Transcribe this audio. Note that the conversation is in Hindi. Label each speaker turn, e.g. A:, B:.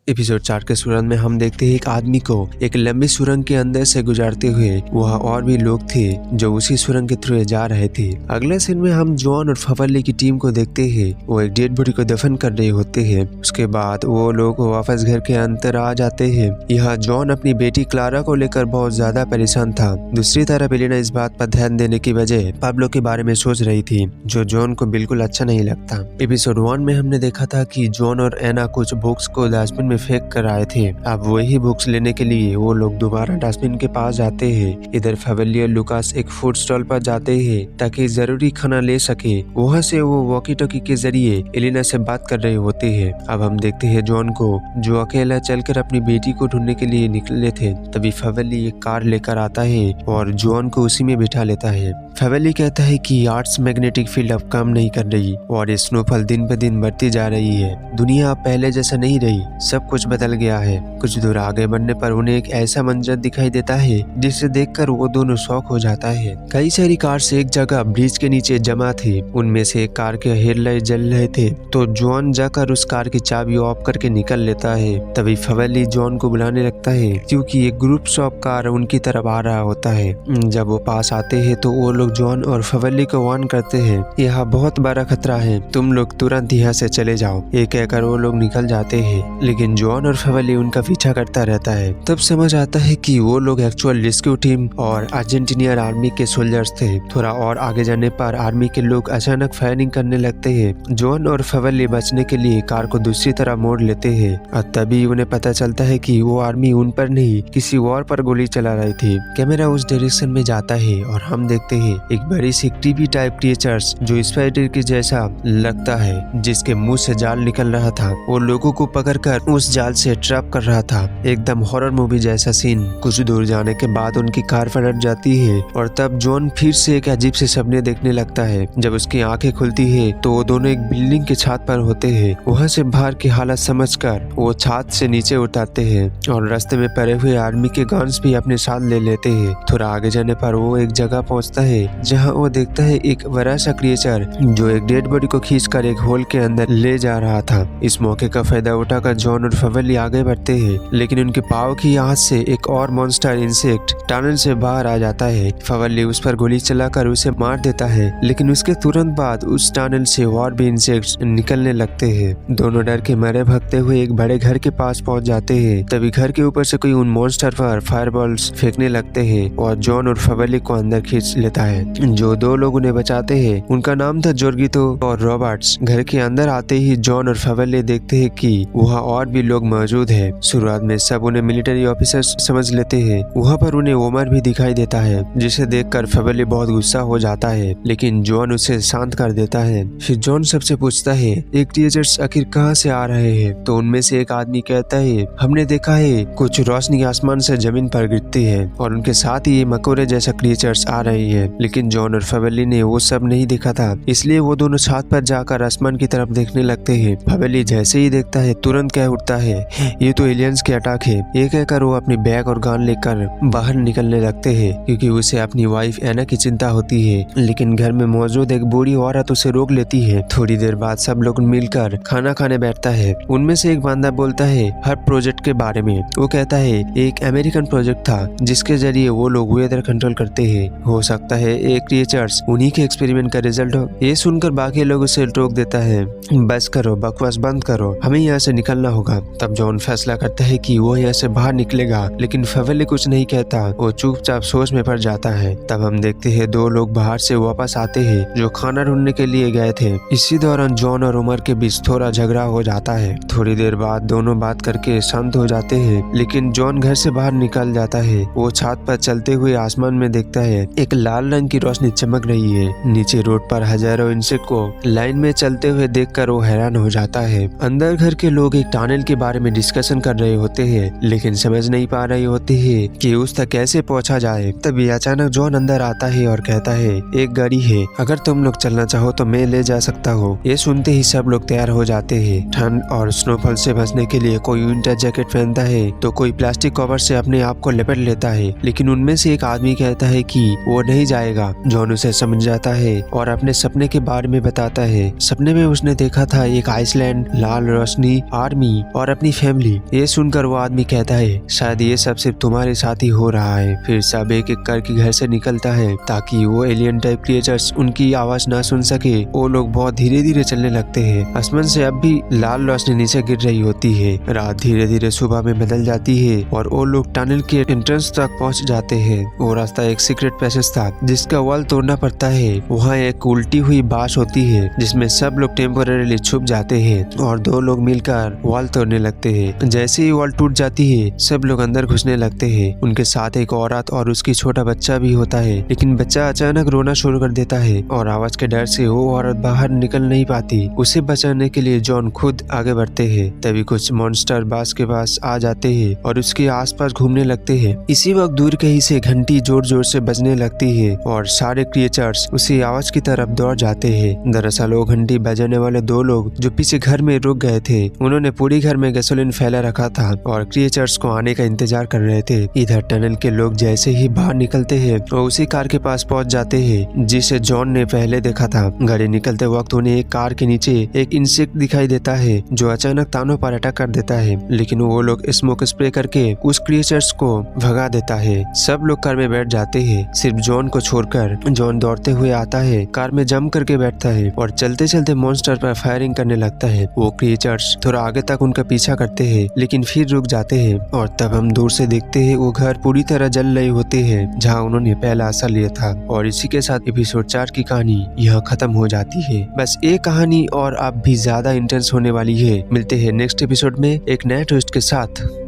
A: एपिसोड 4 के सुरंग में हम देखते हैं एक आदमी को एक लंबी सुरंग के अंदर से गुजरते हुए। वहाँ और भी लोग थे जो उसी सुरंग के थ्रू जा रहे थे। अगले सीन में हम जॉन और फवल्ली की टीम को देखते हैं। वो एक डेड बॉडी को दफन कर रहे होते हैं। उसके बाद वो लोग वापस घर के अंदर आ जाते हैं। यहाँ जॉन अपनी बेटी क्लारा को लेकर बहुत ज्यादा परेशान था। दूसरी तरफ एलिना इस बात पर ध्यान देने की बजाय पाब्लो के बारे में सोच रही थी, जो जॉन को बिल्कुल अच्छा नहीं लगता। एपिसोड 1 में हमने देखा था कि जॉन और एना कुछ बुक्स को डस्टबिन में फेंक कर आए थे। अब वही बुक्स लेने के लिए वो लोग दोबारा डस्टबिन के पास जाते हैं। इधर फवल्ली और लुकास एक फूड स्टॉल पर जाते हैं ताकि जरूरी खाना ले सके। वहाँ से वो वॉकी टॉकी के जरिए एलिना से बात कर रहे होते हैं। अब हम देखते हैं जॉन को, जो अकेला चलकर अपनी बेटी को ढूंढने के लिए निकले थे। तभी फवल्ली एक कार लेकर आता है और जॉन को उसी में बिठा लेता है। फवल्ली कहता है कि आर्ट्स मैग्नेटिक फील्ड अब काम नहीं कर रही और स्नोफॉल दिन ब दिन बढ़ती जा रही है। दुनिया अब पहले जैसा नहीं रही, सब कुछ बदल गया है। कुछ दूर आगे बढ़ने पर उन्हें एक ऐसा मंजर दिखाई देता है जिसे देखकर वो दोनों शॉक हो जाता है। कई सारी कार्स एक जगह ब्रिज के नीचे जमा थे। उनमें से एक कार के हेडलाइट जल रहे थे, तो जॉन जाकर उस कार की चाबी ऑफ करके निकल लेता है। तभी फवल्ली जॉन को बुलाने लगता है क्योंकि एक ग्रुप ऑफ कार उनकी तरफ आ रहा होता है। जब वो पास आते हैं तो वो लोग जॉन और फवल्ली को वार्न करते हैं, यहाँ बहुत बड़ा खतरा है, तुम लोग तुरंत यहाँ से चले जाओ। ये कहकर वो लोग निकल जाते हैं, लेकिन जॉन और फवल्ली उनका पीछा करता रहता है। तब समझ आता है कि वो लोग एक्चुअल रेस्क्यू टीम और अर्जेंटीनियन आर्मी के सोल्जर्स थे। थोड़ा और आगे जाने पर आर्मी के लोग अचानक फायरिंग करने लगते हैं। जॉन और फवल्ली बचने के लिए कार को दूसरी तरफ मोड़ लेते हैं और तभी उन्हें पता चलता है कि वो आर्मी उन पर नहीं किसी और पर गोली चला रही थी। कैमरा उस डायरेक्शन में जाता है और हम देखते हैं एक बड़ी सी टीवी टाइप क्रिएचर्स जो स्पाइडर के जैसा लगता है, जिसके मुंह से जाल निकल रहा था। वो लोगों को पकड़कर उस जाल से ट्रैप कर रहा था। एकदम हॉरर मूवी जैसा सीन। कुछ दूर जाने के बाद उनकी कार पलट जाती है और तब जॉन फिर से एक अजीब से सपने देखने लगता है। जब उसकी आंखें खुलती है तो वो दोनों एक बिल्डिंग के छत पर होते हैं। वहाँ से बाहर की हालत समझकर वो छत से नीचे उतरते हैं और रास्ते में पड़े हुए आर्मी के गन्स भी अपने साथ ले लेते हैं। थोड़ा आगे जाने पर वो एक जगह पहुँचता है जहाँ वो देखता है एक बड़ा सा क्रिएचर जो एक डेड बॉडी को खींचकर एक होल के अंदर ले जा रहा था। इस मौके का फायदा उठाकर जॉन और फवल्ली आगे बढ़ते हैं, लेकिन उनके पाव की आंच से एक और मॉन्स्टर इंसेक्ट टनल से बाहर आ जाता है। फवल्ली उस पर गोली चलाकर उसे मार देता है, लेकिन उसके तुरंत बाद उस टनल से और भी इंसेक्ट्स निकलने लगते हैं। दोनों डर के मारे भागते हुए एक बड़े घर के पास पहुंच जाते हैं। तभी घर के ऊपर से कोई उन मॉन्स्टर पर फायरबॉल्स फेंकने लगते हैं और जॉन और फवल्ली को अंदर खींच लेता है। जो दो लोग उन्हें बचाते हैं उनका नाम था जोर्गितो और रॉबर्ट्स। घर के अंदर आते ही जॉन और फवल्ली देखते हैं कि वहाँ और भी लोग मौजूद है। शुरुआत में सब उन्हें मिलिट्री ऑफिसर्स समझ लेते हैं। वहाँ पर उन्हें ओमर भी दिखाई देता है, जिसे देखकर फवल्ली बहुत गुस्सा हो जाता है, लेकिन जॉन उसे शांत कर देता है। फिर जॉन सबसे पूछता है एक टीचर्स आखिर कहाँ से आ रहे हैं। तो उनमें से एक आदमी कहता है हमने देखा है कुछ रोशनी आसमान से जमीन पर गिरती है और उनके साथ ही ये मकोरे जैसा क्रिएचर्स आ रही है। लेकिन जॉन और फवल्ली ने वो सब नहीं देखा था, इसलिए वो दोनों छत पर जाकर आसमान की तरफ देखने लगते हैं। फवल्ली जैसे ही देखता है तुरंत कह उठता है ये तो एलियंस के अटैक है। ये कहकर वो अपनी बैग और गन लेकर बाहर निकलने लगते हैं, क्योंकि उसे अपनी वाइफ एना की चिंता होती है। लेकिन घर में मौजूद एक बूढ़ी औरत उसे रोक लेती है। थोड़ी देर बाद सब लोग मिलकर खाना खाने बैठता है। उनमें से एक बंदा बोलता है हर प्रोजेक्ट के बारे में। वो कहता है एक अमेरिकन प्रोजेक्ट था जिसके जरिए वो लोग वेदर कंट्रोल करते हैं। हो सकता है एक क्रिएचर्स उन्हीं के एक्सपेरिमेंट का रिजल्ट हो। ये सुनकर बाकी लोग उसे रोक देता है, बस करो, बकवास बंद करो, हमें यहाँ से निकलना होगा। तब जॉन फैसला करता है कि वो यहाँ से बाहर निकलेगा, लेकिन फवल्ली कुछ नहीं कहता। वो चुपचाप सोच में पड़ जाता है। तब हम देखते हैं दो लोग बाहर से वापस आते हैं जो खाना ढूंढने के लिए गए थे। इसी दौरान जॉन और उमर के बीच थोड़ा झगड़ा हो जाता है। थोड़ी देर बाद दोनों बात करके शांत हो जाते हैं, लेकिन जॉन घर से बाहर निकल जाता है। वो छत पर चलते हुए आसमान में देखता है एक लाल रंग की रोशनी चमक रही है। नीचे रोड पर हजारों इंसेक्ट को लाइन में चलते हुए देखकर वो हैरान हो जाता है। अंदर घर के लोग एक टनल के बारे में डिस्कशन कर रहे होते हैं, लेकिन समझ नहीं पा रहे होते हैं कि उस तक कैसे पहुंचा जाए। तभी अचानक जॉन अंदर आता है और कहता है एक गाड़ी है, अगर तुम लोग चलना चाहो तो मैं ले जा सकता हूँ। ये सुनते ही सब लोग तैयार हो जाते हैं। ठंड और स्नोफॉल से बचने के लिए कोई विंटर जैकेट पहनता है तो कोई प्लास्टिक कवर से अपने आप को लपेट लेता है। लेकिन उनमें से एक आदमी कहता है कि वो नहीं जाएगा आएगा। जॉन उसे समझ जाता है और अपने सपने के बारे में बताता है। सपने में उसने देखा था एक आइसलैंड, लाल रोशनी, आर्मी और अपनी फैमिली। ये सुनकर वो आदमी कहता है शायद ये सब सिर्फ तुम्हारे साथ ही हो रहा है। फिर सब एक एक करके घर से निकलता है ताकि वो एलियन टाइप क्रिएचर्स उनकी आवाज ना सुन सके। वो लोग बहुत धीरे धीरे चलने लगते हैं। आसमान से अब भी लाल रोशनी नीचे गिर रही होती है। रात धीरे धीरे सुबह में बदल जाती है और वो लोग टनल के एंट्रेंस तक पहुंच जाते हैं। वो रास्ता एक सीक्रेट पैसेज था जिसका वॉल तोड़ना पड़ता है। वहाँ एक उल्टी हुई बाश होती है जिसमें सब लोग टेम्पोरेरीली छुप जाते हैं और दो लोग मिलकर वॉल तोड़ने लगते हैं। जैसे ही वॉल टूट जाती है सब लोग अंदर घुसने लगते हैं। उनके साथ एक औरत और उसकी छोटा बच्चा भी होता है, लेकिन बच्चा अचानक रोना शुरू कर देता है और आवाज के डर से वो औरत बाहर निकल नहीं पाती। उसे बचाने के लिए जॉन खुद आगे बढ़ते हैं। तभी कुछ मॉन्स्टर बास के पास आ जाते हैं और उसके आसपास घूमने लगते हैं। इसी वक्त दूर कहीं से घंटी जोर जोर से बजने लगती है और सारे क्रिएचर्स उसी आवाज की तरफ दौड़ जाते हैं। दरअसल वो घंटी बजाने वाले दो लोग जो पीछे घर में रुक गए थे, उन्होंने पूरी घर में गैसोलीन फैला रखा था और क्रिएचर्स को आने का इंतजार कर रहे थे। इधर टनल के लोग जैसे ही बाहर निकलते हैं वो उसी कार के पास पहुंच जाते हैं जिसे जॉन ने पहले देखा था। गाड़ी निकलते वक्त उन्हें एक कार के नीचे एक इंसेक्ट दिखाई देता है जो अचानक तानों पर अटैक कर देता है, लेकिन वो लोग स्मोक स्प्रे करके उस क्रिएचर्स को भगा देता है। सब लोग कार में बैठ जाते हैं सिर्फ जॉन को छोड़कर। जॉन दौड़ते हुए आता है, कार में जंप करके बैठता है और चलते चलते मॉन्स्टर पर फायरिंग करने लगता है। वो क्रिएचर्स थोड़ा आगे तक उनका पीछा करते हैं लेकिन फिर रुक जाते हैं और तब हम दूर से देखते हैं वो घर पूरी तरह जल रहे होते हैं जहाँ उन्होंने पहला आश्रय लिया था। और इसी के साथ एपिसोड 4 की कहानी यह खत्म हो जाती है। बस एक कहानी और अब भी ज्यादा इंटेंस होने वाली है। मिलते हैं नेक्स्ट एपिसोड में एक नए ट्विस्ट के साथ।